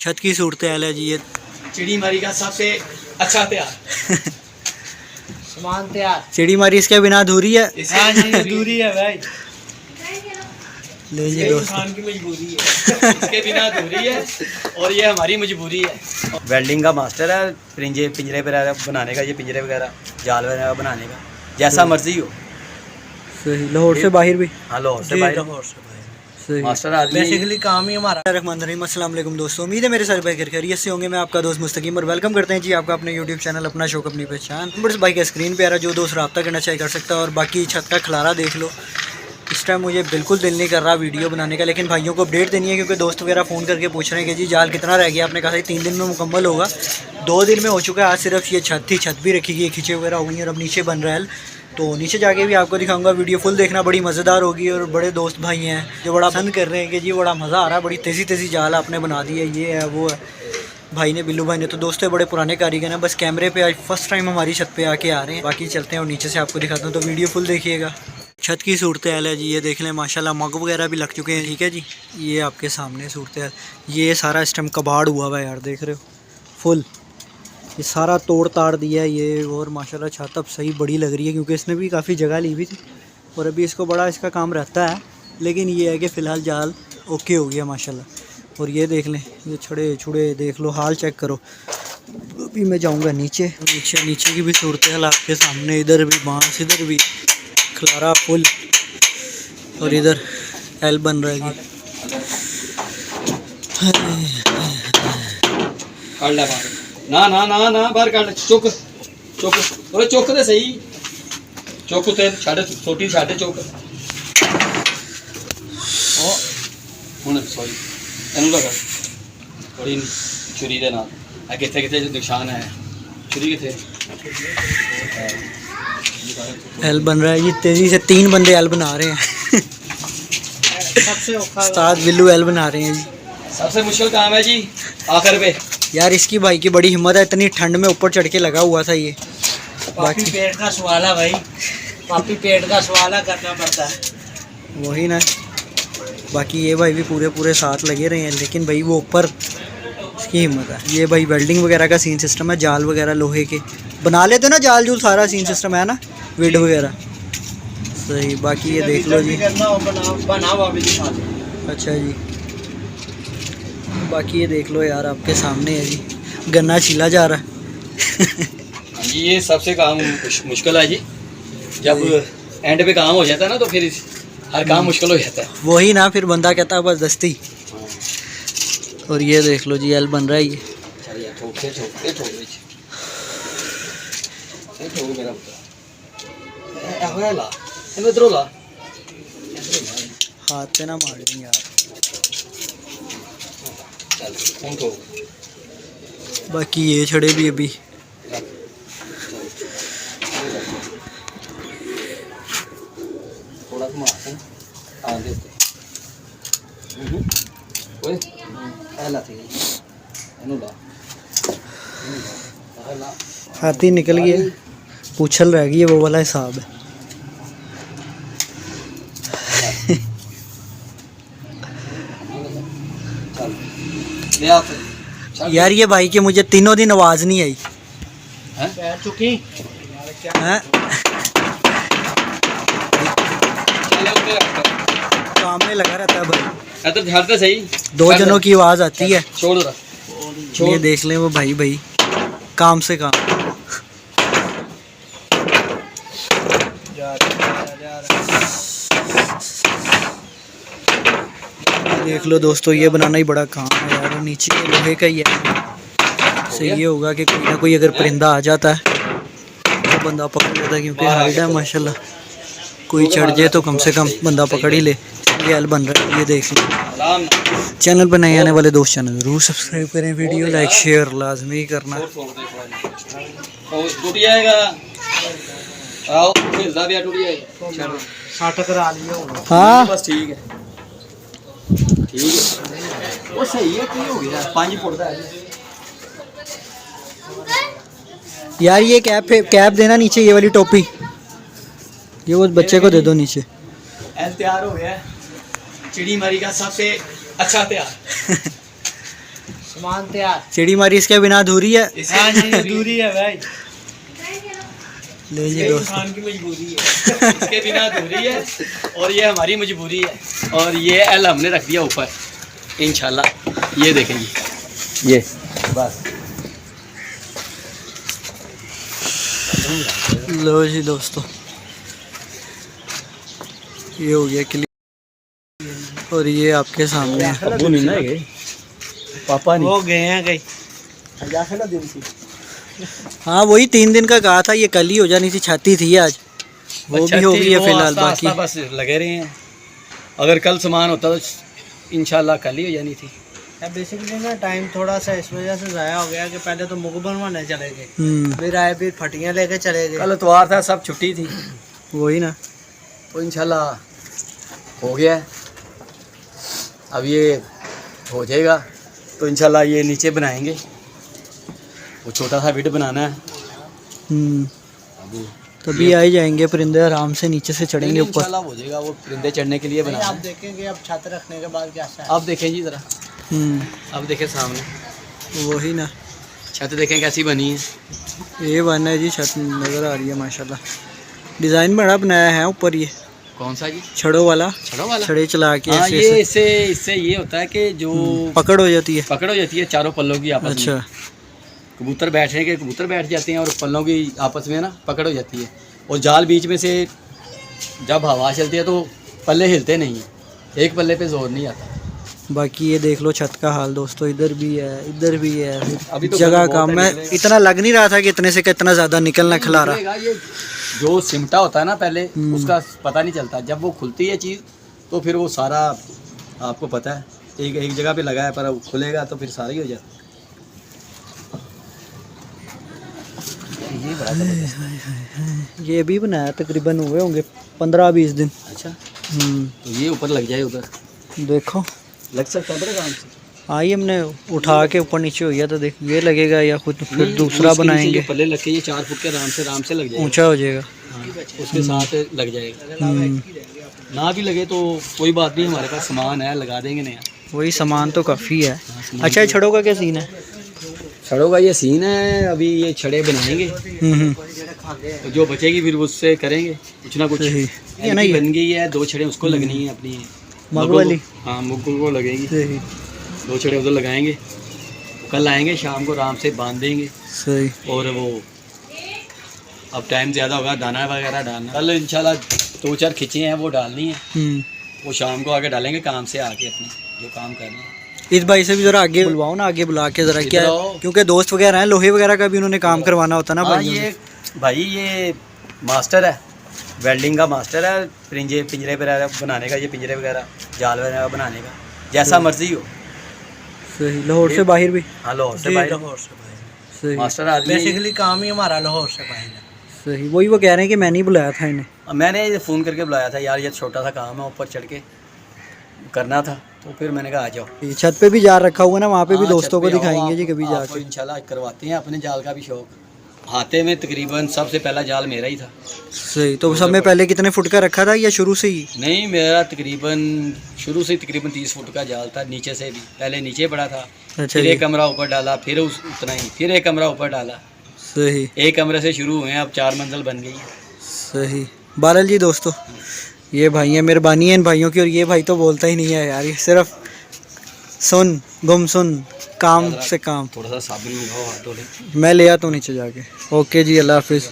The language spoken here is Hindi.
छत की सूरत हाल है जी। ये चिड़ी मारी का सबसे अच्छा तैयार सामान तैयार। चिड़ी मारी इसके बिना अधूरी है। हाँ जी अधूरी है भाई। ले जी ये दोस्तों, इंसान की मजबूरी है, इसके बिना अधूरी है और ये हमारी मजबूरी है। वेल्डिंग का मास्टर है, पिंजरे वगैरह बनाने का, ये पिंजरे वगैरह जाल वगैरह बनाने का, जैसा मर्जी हो। सही। लाहौर से बाहर भी। हाँ लाहौर से जी, बाहर लाहौर से बाहर। सही। मास्टर आदमी है। बेसिकली काम ही हमारा। अस्सलाम वालेकुम दोस्तों, उम्मीद है मेरे सारे भाई खैरियत से होंगे। मैं आपका दोस्त मुस्तकीम और वेलकम करते हैं जी आपका अपने यूट्यूब चैनल अपना शौक अपनी पहचान। बस भाई का स्क्रीन पे आ रहा, जो दोस्त रब्ता करना चाहिए कर सकता है। और बाकी छत का खलारा देख लो। इस टाइम मुझे बिल्कुल दिल नहीं कर रहा वीडियो बनाने का, लेकिन भाइयों को अपडेट देनी है क्योंकि दोस्त वगैरह फ़ोन करके पूछ रहे हैं कि जी जाल कितना रह गया। आपने कहा था 3 दिन में मुकम्मल होगा, 2 दिन में हो चुका है। आज सिर्फ ये छत थी, छत भी रखी गई, खींचे वगैरह हो गई और अब नीचे बन रहा है। तो नीचे जाके भी आपको दिखाऊंगा, वीडियो फुल देखना, बड़ी मज़ेदार होगी। और बड़े दोस्त भाई हैं जो बड़ा पसंद कर रहे हैं कि जी बड़ा मज़ा आ रहा है, बड़ी तेज़ी जाल आपने बना दी है, ये है वो है। भाई ने, बिल्लू भाई ने, तो दोस्तों बड़े पुराने कारीगर हैं। बस कैमरे पे आज फर्स्ट टाइम हमारी छत पे आके आ रहे हैं। बाकी चलते हैं और नीचे से आपको दिखाता हूँ, तो वीडियो फुल देखिएगा। छत की सूरत हाल है जी, ये देख लें माशाल्लाह, मग वगैरह भी लग चुके हैं। ठीक है जी, ये आपके सामने सूरत हाल। ये सारा इस टाइम कबाड़ हुआ हुआ है यार, देख रहे हो फुल। ये सारा तोड़ ताड़ दिया है ये। और माशाल्लाह छत अब सही बड़ी लग रही है क्योंकि इसने भी काफ़ी जगह ली हुई थी और अभी इसको बड़ा इसका काम रहता है। लेकिन ये है कि फ़िलहाल जाल ओके हो गया माशाल्लाह। और ये देख लें, ये छड़े छुड़े देख लो, हाल चेक करो। अभी मैं जाऊंगा नीचे नीचे की भी सूरत हाल आपके सामने। इधर भी बांस, इधर भी खलारा फुल और इधर एल बन रहा है जी। ना ना ना ना बाहर काट चुक चुक और चुक दे सही चुक ते छाड़े छोटी छाड़े चुक ओ हुन सॉरी एनु लगा थोड़ी छुरी दे नाल आ किथे किथे जो निशान है छुरी किथे एल बन रहा है जी। तेज़ी से 3 बंदे एल बना रहे हैं। सबसे औखा उस्ताद बिल्लू एल बना रहे हैं जी। सबसे मुश्किल काम है जी आखिर पे। यार इसकी भाई की बड़ी हिम्मत है, इतनी ठंड में ऊपर चढ़ के लगा हुआ था ये। पापी पेट का सवाल है भाई, पापी पेट का सवाल है, करना पड़ता है वही ना। बाकी ये भाई भी पूरे साथ लगे रहे हैं, लेकिन भाई वो ऊपर इसकी हिम्मत है। ये भाई वेल्डिंग वगैरह का सीन सिस्टम है, जाल वगैरह लोहे के बना लेते ना, जाल जूल सारा सीन सिस्टम है ना, विड वगैरह। सही। बाकी ये देख लो जी। अच्छा जी, बाकी ये देख लो यार आपके सामने है जी, गन्ना छीला जा रहा है। जी ये सबसे काम मुश्किल है जी। जब एंड पे काम हो जाता है ना तो फिर हर काम मुश्किल हो जाता है। वही ना, फिर बंदा कहता है बस दस्ती। और ये देख लो जी एल बन रहा है ये। हाथ पे ना मार दें यार। बाकी ये छड़े भी अभी थोड़ा हाथी निकल गया, पूछल रह गई है, वो वाला हिसाब है। यार ये भाई की मुझे 3 दिन आवाज़ नहीं आई चुकी हैं? काम में लगा रहता है भाई। तो झाड़ते सही 2 जनों की आवाज़ आती है। छोड़ दो ये देख लें वो भाई काम से काम। देख लो दोस्तों, ये बनाना ही बड़ा काम है यार। नीचे के लोहे का ही है। सही ये होगा कि कोई ना कोई अगर परिंदा आ जाता है तो बंदा पकड़ लेता है, क्योंकि हाइट है माशाल्लाह। कोई चढ़ जाए तो कम से कम बंदा पकड़ ही ले। ये एल बन रहा है, ये देख लो। चैनल पर नए आने वाले दोस्त चैनल ज़रूर सब्सक्राइब करें, वीडियो लाइक शेयर लाजमी करना। टूट जाएगा, आओ फिर भी टूट जाएगा। चलो 60 करा लियो। हाँ बस ठीक है वो सही है। क्या हो गया 5 फुट का है यार। ये कैप देना नीचे, ये वाली टोपी, ये वो बच्चे को दे दो नीचे। एल तैयार हो गया चिड़ी मारी का सबसे अच्छा तैयार सामान तैयार। सीढ़ी मारी इसके बिना अधूरी है। हाँ जी, दूरी है भाई। ले जी दोस्तों, इंसान की मजबूरी है, इसके बिना अधूरी है और ये हमारी मजबूरी है। और ये एल हमने रख दिया ऊपर, इंशाल्लाह। ये देखेंगे, ये बस। लो जी दोस्तों, ये हो गया क्लियर और ये आपके सामने है। अबू नहीं ना गए, पापा नहीं वो गए हैं कहीं। हाँ वही 3 दिन का कहा था, ये कल ही हो जानी थी, छाती थी आज, वो भी हो गई है फिलहाल। बाकी बस लगे रहे हैं। अगर कल सामान होता तो इंशाल्लाह कल ही हो जानी थी। बेसिकली ना टाइम थोड़ा सा इस वजह से ज़ाया हो गया कि पहले तो मुख बनवाने चले गए, हम्म, फिर आए, फिर फटियाँ लेके चले गए। कल इतवार था, सब छुट्टी थी, वही ना। तो इंशाल्लाह हो गया है। अब ये हो जाएगा तो इंशाल्लाह ये नीचे बनाएंगे। वो छोटा सा बिट बनाना है। तभी आ ही जाएंगे परिंदे, आराम से नीचे से चढ़ेंगे ऊपर। इंशाल्लाह हो जाएगा, वो परिंदे चढ़ने के लिए नहीं, बनाना आप है। देखेंगे अब छत रखने के बाद क्या है। अब देखें जी ज़रा, अब देखें सामने वही ना, छत देखें कैसी बनी है। ये बना है जी, छत नज़र आ रही है माशाल्लाह। डिज़ाइन बड़ा बनाया है ऊपर, ये कौन सा जी? छड़ों वाला, छड़ों वाला। छड़े चला के हाँ, ऐसे ये ऐसे इससे ये होता है कि जो पकड़ हो जाती है। पकड़ हो जाती है चारों पल्लों की आपस अच्छा, में। कबूतर बैठने के कबूतर बैठ जाते हैं और पल्लों की आपस में ना पकड़ हो जाती है। और जाल बीच में से जब हवा चलती है तो पल्ले हिलते नहीं हैं, एक पल्ले पे जोर नहीं आता। बाकी ये देख लो छत का हाल दोस्तों, इधर भी है, इधर भी है, अभी तो जगह बहुत कम। है, मैं निकलेगा। इतना लग नहीं रहा था कि इतने से कितना ज़्यादा निकलना खिला रहा। निकलेगा, ये जो सिमटा होता है ना पहले, उसका पता नहीं चलता। जब वो खुलती है चीज़ तो फिर वो सारा आपको पता है, एक जगह पे लगा है पर वो खुलेगा तो फिर सारा ही हो जाता है। ये बड़ा जबरदस्त। ये भी बनाया तकरीबन हुए होंगे 15-20 दिन। अच्छा, तो ये ऊपर लग जाए, उधर देखो लग सकता है बड़े काम से। हाँ, ये हमने उठा के ऊपर नीचे हो गया तो देख ये लगेगा या खुद फिर नहीं, दूसरा उसके नीचे बनाएंगे, जो पल्ले लग के ये 4 फुट के आराम से लग जाएगा। ऊंचा हो जाएगा। हाँ, उसके साथ लग जाएगा। ना भी लगे तो कोई बात नहीं, हमारे पास सामान है, लगा देंगे नया। वही सामान तो काफ़ी है। सामान अच्छा, ये छड़ों का क्या सीन है? छड़ों का ये सीन है, अभी ये छड़े बनाएंगे, तो जो बचेगी फिर उससे करेंगे कुछ ना कुछ। सही। ये ना बन गई है, 2 छड़े उसको लगनी है अपनी मग वाली। हाँ, मुग को लगेगी, सही 2 छड़े उधर लगाएंगे। कल आएंगे शाम को, आराम से बांध देंगे। सही। और वो अब टाइम ज़्यादा होगा, दाना वगैरह डालना कल इंशाल्लाह 2-4 खिंचे हैं वो डालनी है। वो शाम को आके डालेंगे, काम से आके अपने जो काम करना है। इस भाई से भी ज़रा आगे बुलवाओ ना, आगे बुला के ज़रा, क्या इधर आओ। क्योंकि दोस्त वगैरह हैं, लोहे वगैरह का भी उन्होंने काम करवाना होता ना हाँ, भाइयों से। ये भाई ये मास्टर है, वेल्डिंग का मास्टर है। पिंजरे वगैरह बनाने का, ये पिंजरे वगैरह जाल वगैरह बनाने का, जैसा मर्जी हो। सही। लाहौर से बाहर भी। हाँ, लाहौर से जी, भाई लाहौर से भाई। सही मास्टर आदमी है। बेसिकली काम ही हमारा लाहौर से भाई है। सही। वही वो कह रहे हैं कि मैंने ही बुलाया था इन्हें। मैंने फ़ोन करके बुलाया था, यार ये छोटा सा काम है, ऊपर चढ़ के करना था, तो फिर मैंने कहा आ जाओ। ये छत पे भी जार रखा हुआ है ना, वहाँ पे भी हाँ, दोस्तों छत को पे आओ, दिखाएंगे जी आपको- कभी आपको जाके। इंशाल्लाह करवाते हैं। अपने जाल का भी शौक, हाथे में तकरीबन सबसे पहला जाल मेरा ही था। सही। तो सब में पहले कितने फुट का रखा था या शुरू से ही? नहीं, मेरा तकरीबन शुरू से तकरीबन 30 फुट का जाल था, नीचे से भी। पहले नीचे पड़ा था, अच्छा फिर जी। एक कमरा ऊपर डाला, फिर उतना ही, फिर एक कमरा ऊपर डाला। सही। एक कमरे से शुरू हुए हैं, अब 4 मंजिल बन गई है। सही। बहरहाल जी दोस्तों, ये भाई हैं, मेहरबानी है इन भाइयों की। और ये भाई तो बोलता ही नहीं है यार, ये सिर्फ सुन गुमसुन, काम से काम। थोड़ा सा साबुन लगाओ, हाथ धो ले। मैं ले आता हूँ नीचे जाके। ओके जी, अल्लाह हाफिज़।